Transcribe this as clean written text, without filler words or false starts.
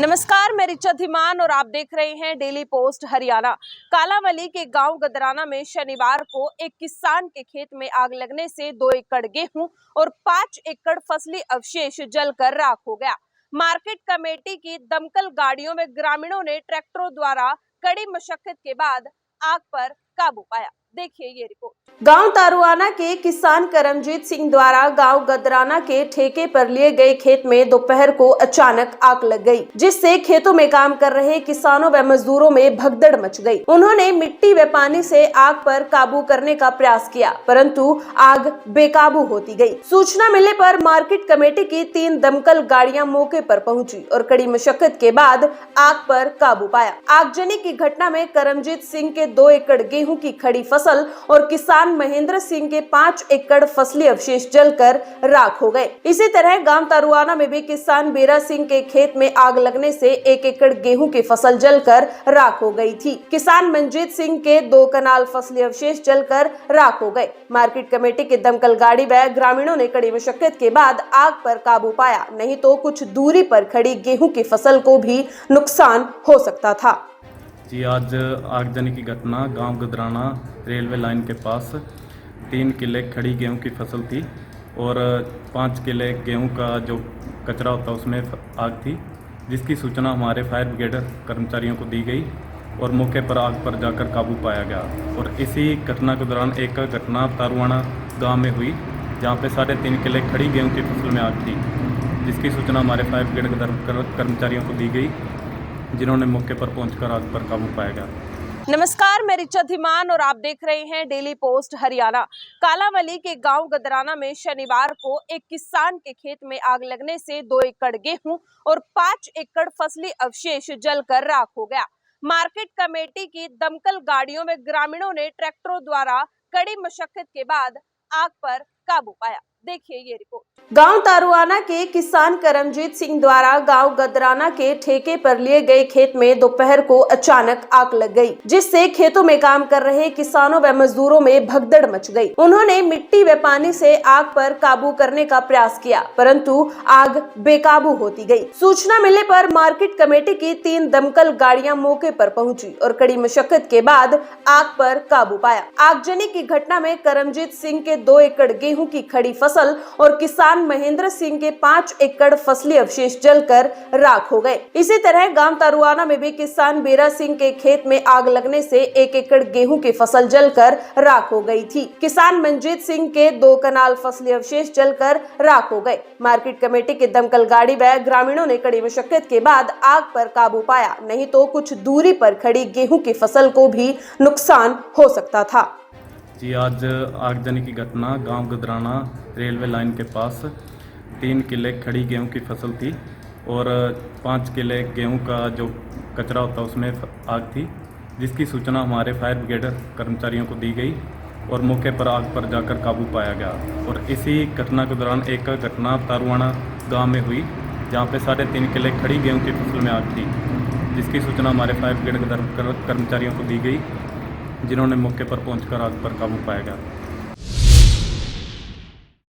नमस्कार, मैं रिचा धीमान और आप देख रहे हैं डेली पोस्ट हरियाणा। कालावली के गांव गदराना में शनिवार को एक किसान के खेत में आग लगने से 2 एकड़ गेहूं और 5 एकड़ फसली अवशेष जलकर राख हो गया। मार्केट कमेटी की दमकल गाड़ियों में ग्रामीणों ने ट्रैक्टरों द्वारा कड़ी मशक्कत के बाद आग पर काबू पाया। देखिए ये रिपोर्ट। गांव तारुआना के किसान करमजीत सिंह द्वारा गांव गदराना के ठेके पर लिए गए खेत में दोपहर को अचानक आग लग गई, जिससे खेतों में काम कर रहे किसानों व मजदूरों में भगदड़ मच गई। उन्होंने मिट्टी व पानी से आग पर काबू करने का प्रयास किया, परंतु आग बेकाबू होती गई। सूचना मिलने पर मार्केट कमेटी की 3 दमकल गाड़ियां मौके पर पहुंची और कड़ी मशक्कत के बाद आग पर काबू पाया। आगजनी की घटना में करमजीत सिंह के 2 एकड़ गेहूं की खड़ी फसल और किसान महेंद्र सिंह के 5 एकड़ फसली अवशेष जलकर राख हो गए। इसी तरह गांव तारुआना में भी किसान बेरा सिंह के खेत में आग लगने से 1 एकड़ गेहूं की फसल जलकर राख हो गई थी। किसान मंजीत सिंह के 2 कनाल फसली अवशेष जलकर राख हो गए। मार्केट कमेटी की दमकल गाड़ी व ग्रामीणों ने कड़ी मशक्कत के बाद आग पर काबू पाया, नहीं तो कुछ दूरी पर खड़ी गेहूं की फसल को भी नुकसान हो सकता था। जी, आज आगजनी की घटना गांव गदराना रेलवे लाइन के पास 3 किले खड़ी गेहूं की फसल थी और 5 किले गेहूं का जो कचरा होता उसमें आग थी, जिसकी सूचना हमारे फायर ब्रिगेड कर्मचारियों को दी गई और मौके पर आग पर जाकर काबू पाया गया। और इसी घटना के दौरान एक घटना तारुआना गांव में हुई, जहां पे 3.5 किले खड़ी गेहूं की फसल में आग थी, जिसकी सूचना हमारे फायर ब्रिगेड कर्मचारियों को दी गई, जिन्होंने मौके पर पहुंचकर आग पर काबू पाया गया। नमस्कार, मैं रिचा धीमान और आप देख रहे हैं डेली पोस्ट हरियाणा। कालावली के गांव गदराना में शनिवार को एक किसान के खेत में आग लगने से 2 एकड़ गेहूं और 5 एकड़ फसली अवशेष जलकर राख हो गया। मार्केट कमेटी की दमकल गाड़ियों में ग्रामीणों ने ट्रैक्टरों द्वारा कड़ी मशक्कत के बाद आग पर काबू पाया। देखिए ये रिपोर्ट। गांव तारुआना के किसान करमजीत सिंह द्वारा गांव गदराना के ठेके पर लिए गए खेत में दोपहर को अचानक आग लग गई, जिससे खेतों में काम कर रहे किसानों व मजदूरों में भगदड़ मच गई। उन्होंने मिट्टी व पानी से आग पर काबू करने का प्रयास किया, परंतु आग बेकाबू होती गई। सूचना मिलने पर मार्केट कमेटी की 3 दमकल गाड़ियां मौके पर पहुंची और कड़ी मशक्कत के बाद आग पर काबू पाया। आगजनी की घटना में करमजीत सिंह के 2 एकड़ गेहूं की खड़ी फसल और किसान महेंद्र सिंह के 5 एकड़ फसली अवशेष जलकर राख हो गए। इसी तरह गांव तारुआना में भी किसान बेरा सिंह के खेत में आग लगने से 1 एकड़ गेहूं की फसल जलकर राख हो गई थी। किसान मंजीत सिंह के 2 कनाल फसली अवशेष जलकर राख हो गए। मार्केट कमेटी की दमकल गाड़ी व ग्रामीणों ने कड़ी मशक्कत के बाद आग पर काबू पाया, नहीं तो कुछ दूरी पर खड़ी गेहूं की फसल को भी नुकसान हो सकता था। जी, आज आगजनी की घटना गांव गदराना रेलवे लाइन के पास 3 किले खड़ी गेहूं की फसल थी और 5 किले गेहूं का जो कचरा होता उसमें आग थी, जिसकी सूचना हमारे फायर ब्रिगेड कर्मचारियों को दी गई और मौके पर आग पर जाकर काबू पाया गया। और इसी घटना के दौरान एक घटना तारुआना गांव में हुई, जहां पे 3.5 किले खड़ी गेहूं की फसल में आग थी, जिसकी सूचना हमारे फायर ब्रिगेड कर्मचारियों को दी गई, जिन्होंने मौके पर पहुंचकर आग पर काबू पाया गया।